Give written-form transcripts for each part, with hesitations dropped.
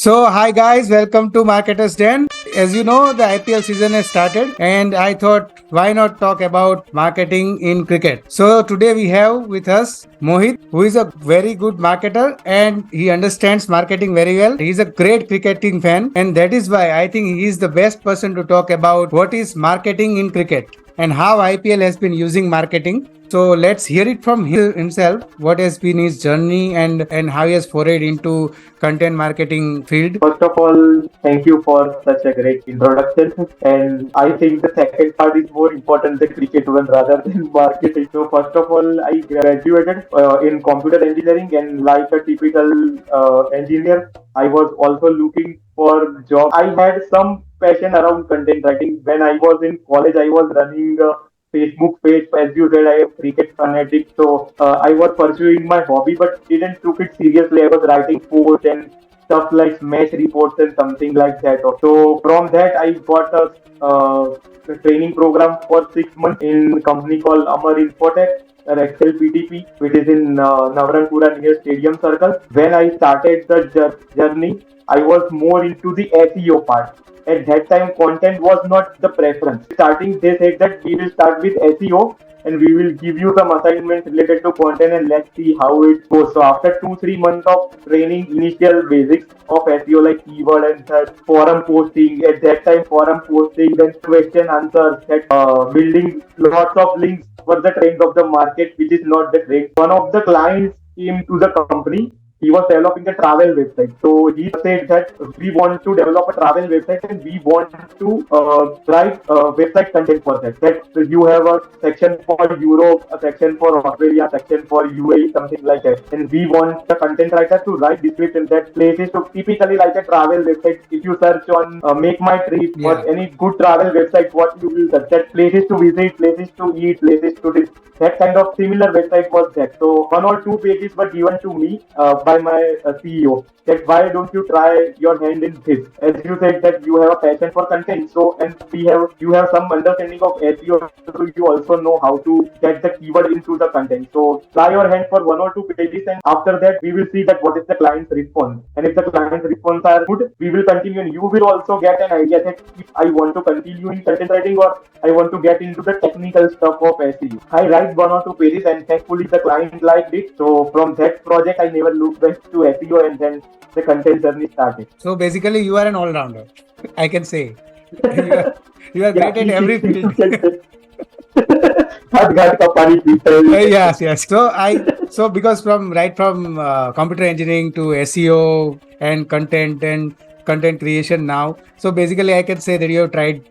Hi guys, welcome to Marketers Den. As you know, the IPL season has started, and I thought, why not talk about marketing in cricket? So, today we have with us Mohit, who is a very good marketer and he understands marketing very well. He's a great cricketing fan, and that is why I think he is the best person to talk about what is marketing in cricket and how IPL has been using marketing. So let's hear it from himself. What has been his journey and how he has forayed into content marketing field. First of all, thank you for such a great introduction. And I think the second part is more important than cricket one rather than marketing. So first of all, I graduated in computer engineering, and like a typical engineer, I was also looking for job. I had some passion around content writing. When I was in college, I was running a Facebook page. As you said, I am cricket fanatic, so I was pursuing my hobby, but didn't took it seriously. I was writing posts and stuff like match reports and something like that. So from that, I got a training program for 6 months in a company called Amar Infotech, or Excel PTP, which is in Navaranpura near Stadium Circle. When I started the journey, I was more into the SEO part. At that time, content was not the preference. Starting, they said that we will start with SEO and we will give you some assignments related to content and let's see how it goes. So after 2-3 months of training, initial basics of SEO like keyword and forum posting, at that time forum posting, then question answers, that building lots of links were the trend of the market, which is not the trend. One of the clients came to the company. He was developing a travel website. So he said that we want to develop a travel website and we want to write website content for that. That you have a section for Europe, a section for Australia, a section for UAE, something like that. And we want the content writer to write description that places to typically like a travel website. If you search on Make My Trip or any good travel website, what you will search, that places to visit, places to eat, places to that kind of similar website was that. So 1 or 2 pages were given to me by my CEO, that why don't you try your hand in this? As you said that you have a passion for content, so and you have some understanding of SEO, so you also know how to get the keyword into the content. So try your hand for 1 or 2 pages, and after that we will see that what is the client's response. And if the client's response are good, we will continue, and you will also get an idea that if I want to continue in content writing or I want to get into the technical stuff of SEO. I write 1 or 2 pages, and thankfully the client liked it. So from that project, I never looked back to SEO, and then the content journey started. So basically, you are an all-rounder. I can say you are great at every field. Yes. So because from computer engineering to SEO and content creation now. So basically, I can say that you have tried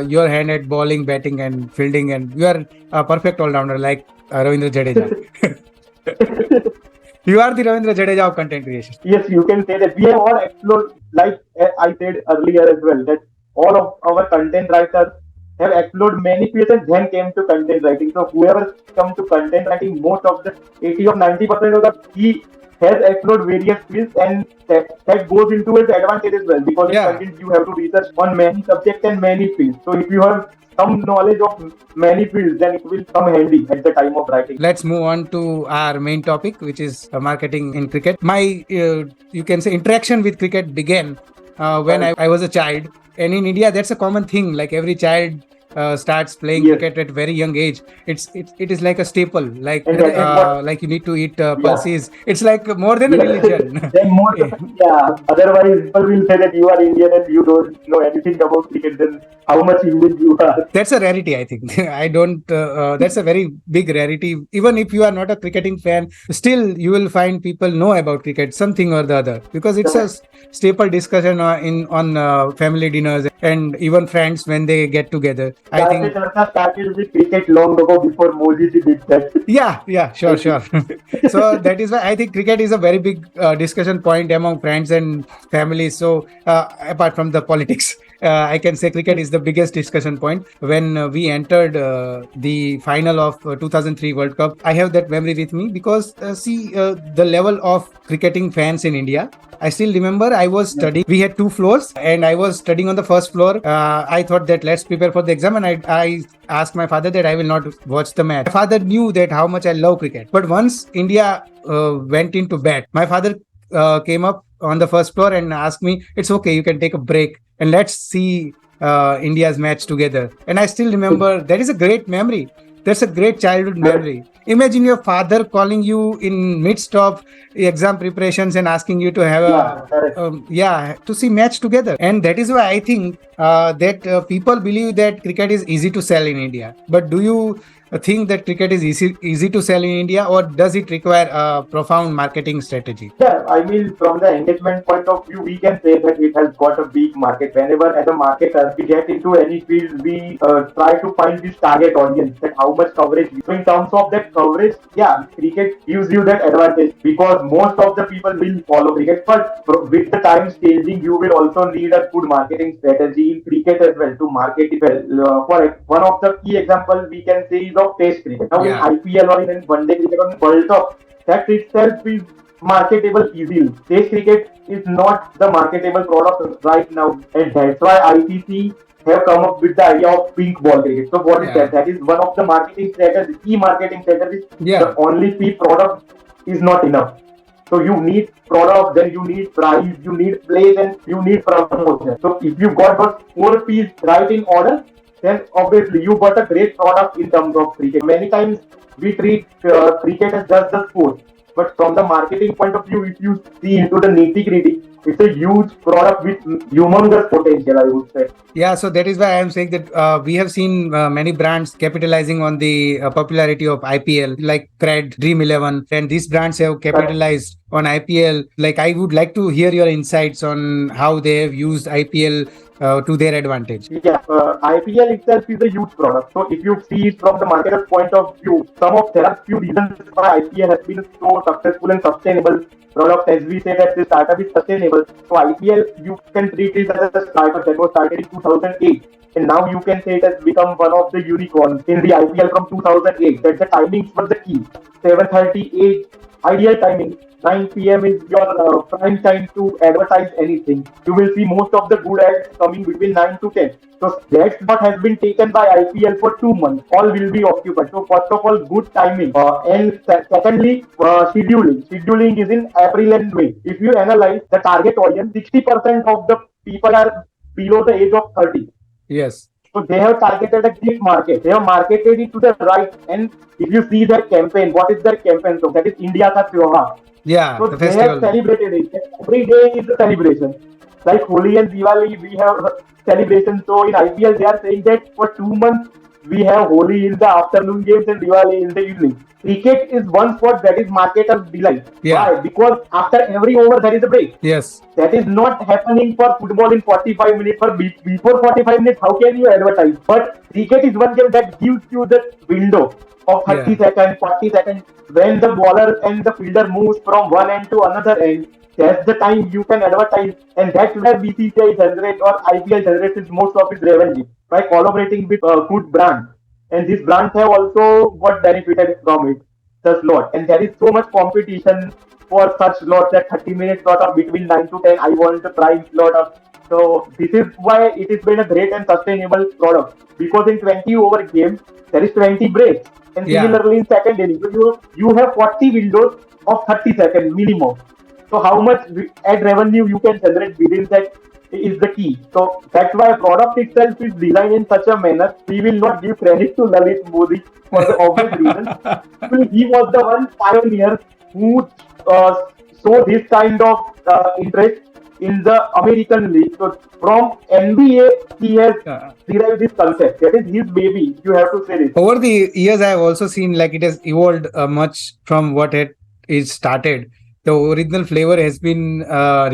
your hand at bowling, batting, and fielding, and you are a perfect all-rounder like Ravindra Jadeja. You are the Ravindra Jadeja of content creation. Yes, you can say that. We have all explored, like I said earlier as well, that all of our content writers have explored many fields and then came to content writing. So whoever come to content writing, most of the 80 or 90% of the he has explored various fields, and that goes into its advantage as well, because in content you have to research on many subjects and many fields. So if you have some knowledge of many fields, then it will come handy at the time of writing. Let's move on to our main topic, which is marketing in cricket. My, you can say, interaction with cricket began when I was a child. And in India, that's a common thing. Like every child starts playing cricket at very young age. It is like a staple. Like you need to eat pulses. It's like more than a religion. Otherwise, people will say that you are Indian and you don't know anything about cricket. Then how much Indian you are? That's a rarity, I think. I don't. That's a very big rarity. Even if you are not a cricketing fan, still you will find people know about cricket, something or the other, because it's a staple discussion on family dinners and even friends when they get together. I think started with cricket long ago before Modi did that. Yeah, sure. So that is why I think cricket is a very big discussion point among friends and families. So apart from the politics, I can say cricket is the biggest discussion point. When we entered the final of 2003 World Cup, I have that memory with me because the level of cricketing fans in India. I still remember I was studying. We had 2 floors and I was studying on the first floor. I thought that let's prepare for the exam, and I asked my father that I will not watch the match. My father knew that how much I love cricket. But once India went into bat, my father came up on the first floor and asked me, "It's okay, you can take a break and let's see India's match together." And I still remember that is a great memory. That's a great childhood memory. Imagine your father calling you in midst of exam preparations and asking you to have Yeah, correct. to see match together. And that is why I think that people believe that cricket is easy to sell in India. But do you think that cricket is easy to sell in India, or does it require a profound marketing strategy? Yeah, I mean, from the engagement point of view, we can say that it has got a big market. Whenever, as a marketer, we get into any field, we try to find this target audience, that how much coverage. So in terms of that coverage, yeah, cricket gives you that advantage because most of the people will follow cricket. But with the times changing, you will also need a good marketing strategy in cricket as well to market it well. For one of the key examples we can say is of Test cricket. Now in Yeah. IPL or in One Day cricket or in World Cup, that itself is marketable easily. Test cricket is not the marketable product right now, and that's why ICC have come up with the idea of pink ball cricket. So what is Yeah. that? That is one of the marketing strategies, key marketing strategies. Yeah. The only pink product is not enough. So you need product, then you need price, you need place, and you need promotion. So if you got those four P's right in order, then obviously you got a great product in terms of cricket. Many times we treat cricket as just the sport, but from the marketing point of view, if you see into the nitty gritty, it's a huge product with humongous potential, I would say. Yeah, so that is why I am saying that we have seen many brands capitalizing on the popularity of IPL, like Cred, Dream 11, and these brands have capitalized on IPL. Like, I would like to hear your insights on how they have used IPL to their advantage. Yeah, IPL itself is a huge product. So if you see it from the marketer's point of view, there are few reasons why IPL has been so successful and sustainable product. As we say that the startup is sustainable. So IPL, you can treat it as a startup that was started in 2008. And now you can say it has become one of the unicorns in the IPL from 2008. That the timings were the key. 7:38 ideal timing. 9 p.m. is your prime time to advertise anything. You will see most of the good ads coming between 9 to 10. So that's what has been taken by IPL for 2 months. All will be occupied. So first of all, good timing. And secondly, scheduling. Scheduling is in April and May. If you analyze the target audience, 60% of the people are below the age of 30. Yes. So they have targeted a deep market. They have marketed it to the right. And if you see their campaign, what is their campaign? So that is India Ka Tyohar. Yeah, So the they have festival. celebrated it. Every day is a celebration. Like Holi and Diwali, we have celebrations. So in IPL, they are saying that for 2 months, we have Holi in the afternoon games and Diwali in the evening. Cricket is one sport that is marketers delight. Yeah. Why? Because after every over, there is a break. Yes. That is not happening for football in 45 minutes. For before 45 minutes, how can you advertise? But cricket is one game that gives you the window of 30 Yeah. seconds, 40 seconds. When the bowler and the fielder moves from one end to another end, that's the time you can advertise. And that's where BCCI generates or IPL generates most of its revenue by collaborating with good brands. And these brands have also got benefited from it, the slot. And there is so much competition for such slots, that 30-minute slot of between 9 to 10. I want the prime slot of. So this is why it has been a great and sustainable product. Because in 20 over games, there is 20 breaks. And Yeah. similarly in second inning, so you have 40 windows of 30 seconds minimum. So how much ad revenue you can generate within that is the key. So that's why product itself is designed in such a manner. We will not give credit to Lalit Modi for the obvious reasons. He was the one pioneer who saw this kind of interest in the American League. So from NBA, he has derived this concept. That is his baby. You have to say this. Over the years, I have also seen like it has evolved much from what it is started. The original flavor has been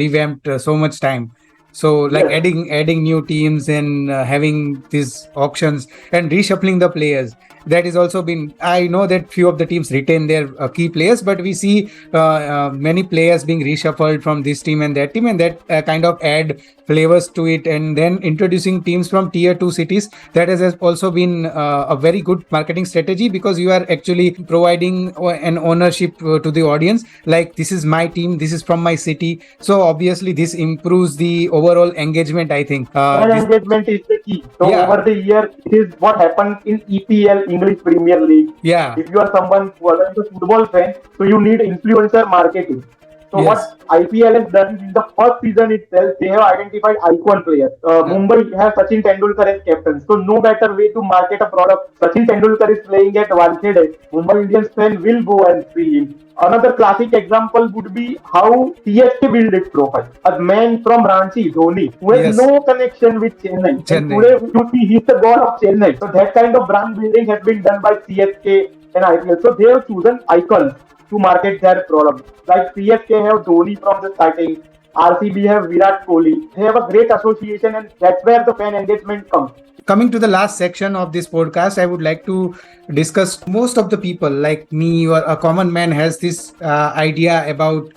revamped so much time. So like Yes. adding new teams and having these auctions and reshuffling the players. That is also been. I know that few of the teams retain their key players, but we see many players being reshuffled from this team and that team, and that kind of add flavors to it. And then introducing teams from tier 2 cities, that has also been a very good marketing strategy, because you are actually providing an ownership to the audience. Like, this is my team, this is from my city. So obviously this improves the overall engagement, I think. And engagement is the key. So Yeah. over the year, it is what happened in EPL, English Premier League. Yeah. If you are someone who is a football fan, so you need influencer marketing. So Yes. what IPL has done is in the first season itself, they have identified icon players. Uh, Mumbai has Sachin Tendulkar as captain. So no better way to market a product. Sachin Tendulkar is playing at Wankhede. Mumbai Indians fan will go and see him. Another classic example would be how CSK built its profile. A man from Ranchi, Dhoni, who has yes. no connection with Chennai. And Chennai. today you see he's the god of Chennai. So that kind of brand building has been done by CSK and IPL. So they have chosen icons to market their product. Like CSK have Dhoni from the starting, RCB have Virat Kohli. They have a great association, and that's where the fan engagement comes. Coming to the last section of this podcast, I would like to discuss most of the people like me or a common man has this idea about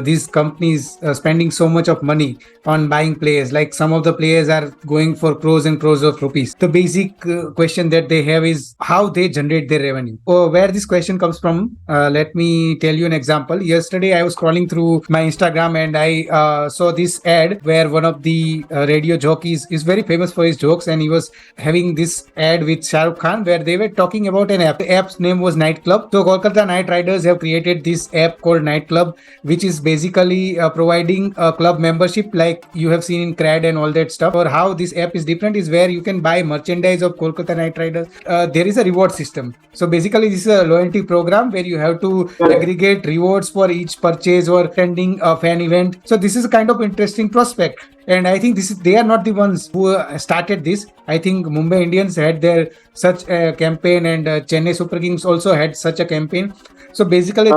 these companies spending so much of money on buying players. Like some of the players are going for crores and crores of rupees. The basic question that they have is how they generate their revenue. Or where this question comes from, let me tell you an example. Yesterday, I was scrolling through my Instagram and I saw this ad where one of the radio jockeys is very famous for his jokes, and he was having this ad with Shah Rukh Khan where they were talking about an app. The app's name was Nightclub. So Kolkata Knight Riders have created this app called Nightclub, which is basically providing a club membership like you have seen in CRAD and all that stuff. Or how this app is different is where you can buy merchandise of Kolkata Knight Riders. There is a reward system. So basically this is a loyalty program where you have to aggregate rewards for each purchase or attending a fan event. So this is a kind of interesting prospect. And I think they are not the ones who started this. I think Mumbai Indians had their such a campaign, and Chennai Super Kings also had such a campaign. So basically,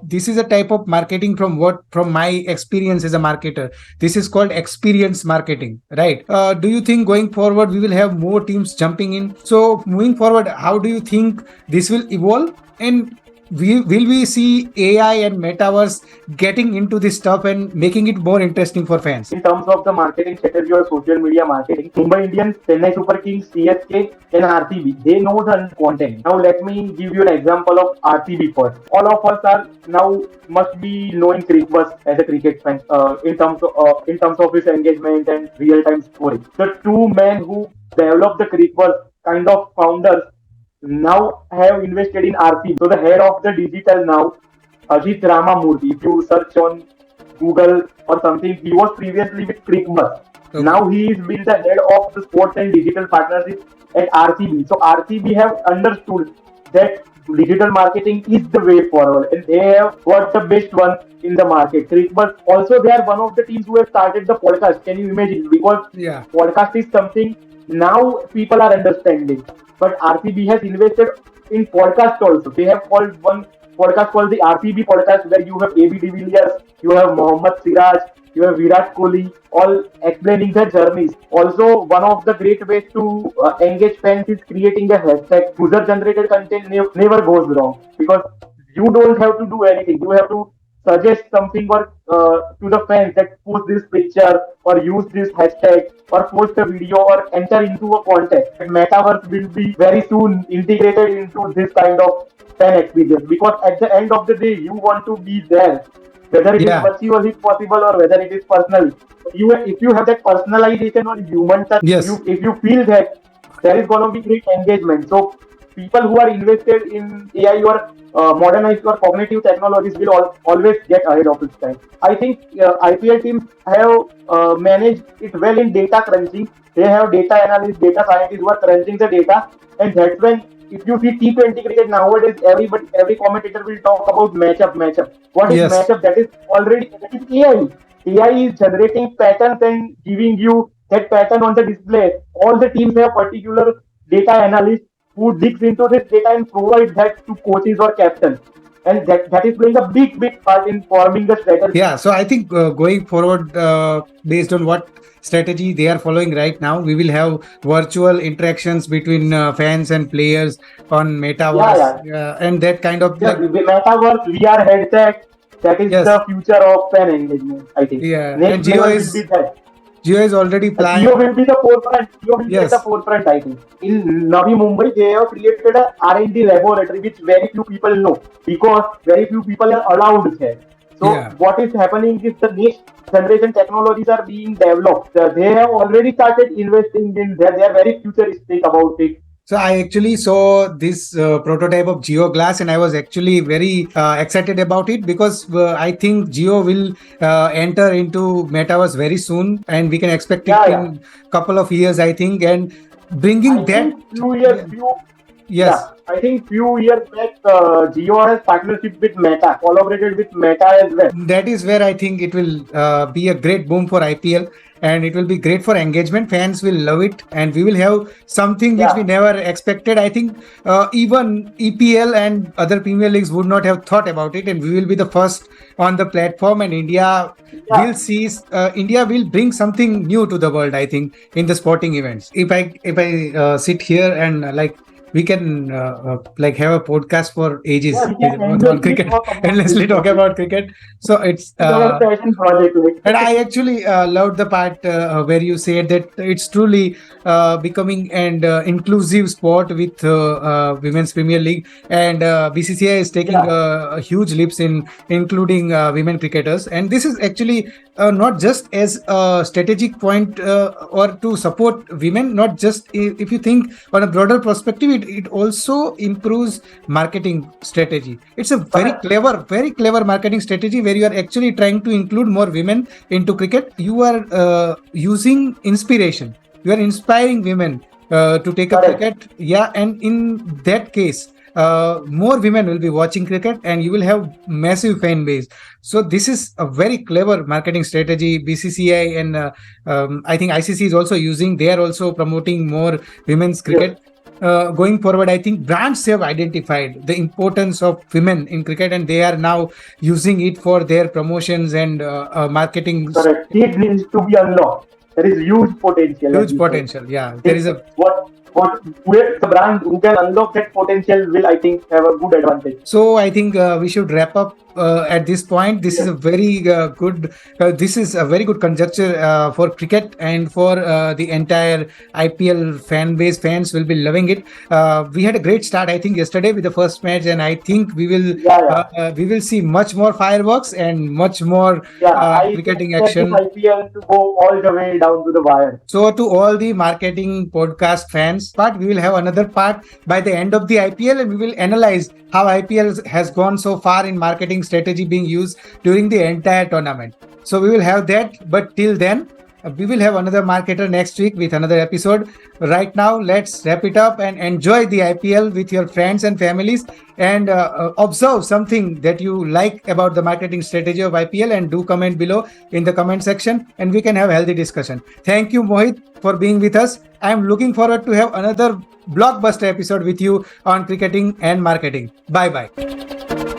this is a type of marketing from my experience as a marketer. This is called experience marketing, right? Do you think going forward we will have more teams jumping in? So moving forward, how do you think this will evolve? And will we see AI and metaverse getting into this stuff and making it more interesting for fans? In terms of the marketing strategy or social media marketing, Mumbai Indians, Chennai Super Kings, CSK, and RCB, they know the content. Now let me give you an example of RCB first. All of us are now must be knowing Crickbus as a cricket fan in terms of his engagement and real time scoring. The two men who developed the Crickbus kind of founders now have invested in RCB. So the head of the digital now, Ajit Ramamurthy, if you search on Google or something, he was previously with Crickbus. Okay. Now he is been the head of the sports and digital partnership at RCB. So RCB have understood that digital marketing is the way forward, and they have got the best one in the market. Crickbus also, they are one of the teams who have started the podcast. Can you imagine? Because podcast is something now people are understanding. But RCB has invested in podcast also. They have called one podcast called the RCB podcast, where you have AB de Villiers, you have Mohammad Siraj, you have Virat Kohli, all explaining their journeys. Also, one of the great ways to engage fans is creating a hashtag. User-generated content never goes wrong, because you don't have to do anything. You have to suggest something or to the fans that post this picture or use this hashtag or post a video or enter into a contest. And Metaverse will be very soon integrated into this kind of fan experience, because at the end of the day, you want to be there, whether it is virtual if possible or whether it is personal. If you have that personalization or human touch, if you feel that, there is going to be great engagement. So people who are invested in AI or modernized or cognitive technologies will always get ahead of its time. I think IPL teams have managed it well in data crunching. They have data analysts, data scientists who are crunching the data, and that's when, if you see T20 cricket nowadays, every commentator will talk about matchup. What is matchup? That is AI. AI is generating patterns and giving you that pattern on the display. All the teams have particular data analysts who digs into this data and provide that to coaches or captains. And that is playing a big part in forming the strategy. Yeah, so I think going forward, based on what strategy they are following right now, we will have virtual interactions between fans and players on Metaverse. And that kind of... Metaverse, VR headset, that is the future of fan engagement, I think. Yeah, Next and level will be that. Jio is already planning. Jio will be the forefront. Jio will be at the forefront, I think. In Navi Mumbai, they have created a R&D laboratory, which very few people know, because very few people are allowed there. So what is happening is the next generation technologies are being developed. They have already started investing in there. They are very futuristic about it. So I actually saw this prototype of Geo Glass, and I was actually very excited about it because I think Geo will enter into metaverse very soon, and we can expect it Yeah, yeah. in couple of years, I think, and bringing I that. think few Yeah, years, few yes, yeah, I think few years back, Jio has partnership with Meta, collaborated with Meta as well. that is where I think it will be a great boom for IPL, and it will be great for engagement. Fans will love it, and we will have something which we Yeah, never expected. I think even EPL and other Premier Leagues would not have thought about it, and we will be the first on the platform. And yeah, India will bring something new to the world. I think in the sporting events. If I sit here and we can like have a podcast for yeah. ages We can on endlessly cricket, talk about this endlessly talk topic. about cricket. So It's our passion project, and like. I actually loved the part where you said that it's truly becoming an inclusive sport with Women's Premier League, and BCCI is taking Yeah, huge leaps in including women cricketers. And this is actually not just as a strategic point or to support women, not just if you think on a broader perspective, it also improves marketing strategy. It's a correct, very clever marketing strategy where you are actually trying to include more women into cricket. You are using inspiration. You are inspiring women to take up correct, cricket. Yeah, and in that case, more women will be watching cricket, and you will have massive fan base. So this is a very clever marketing strategy. BCCI and I think ICC is also using. They are also promoting more women's yes, cricket. Going forward, I think brands have identified the importance of women in cricket, and they are now using it for their promotions and marketing. correct. It needs to be unlocked. There is huge potential, as Huge you said. potential. Yeah, there is Think a what where the brand who can unlock that potential will, I think, have a good advantage. So I think we should wrap up at this point. This is Yes, a very good. This is a very good conjecture for cricket and for the entire IPL fan base. Fans will be loving it. We had a great start, I think, yesterday with the first match, and I think yeah, yeah. we will see much more fireworks and much more Yeah, I can cricketing expect this action. IPL to go all the way down to the wire. So, to all the marketing podcast fans, part we will have another part by the end of the IPL, and we will analyze how IPL has gone so far in marketing strategy being used during the entire tournament. So, we will have that. But till then, we will have another marketer next week with another episode. Right now, let's wrap it up and enjoy the IPL with your friends and families, and observe something that you like about the marketing strategy of IPL, and do comment below in the comment section, and we can have healthy discussion. Thank you, Mohit, for being with us. I am looking forward to have another blockbuster episode with you on cricketing and marketing. Bye bye.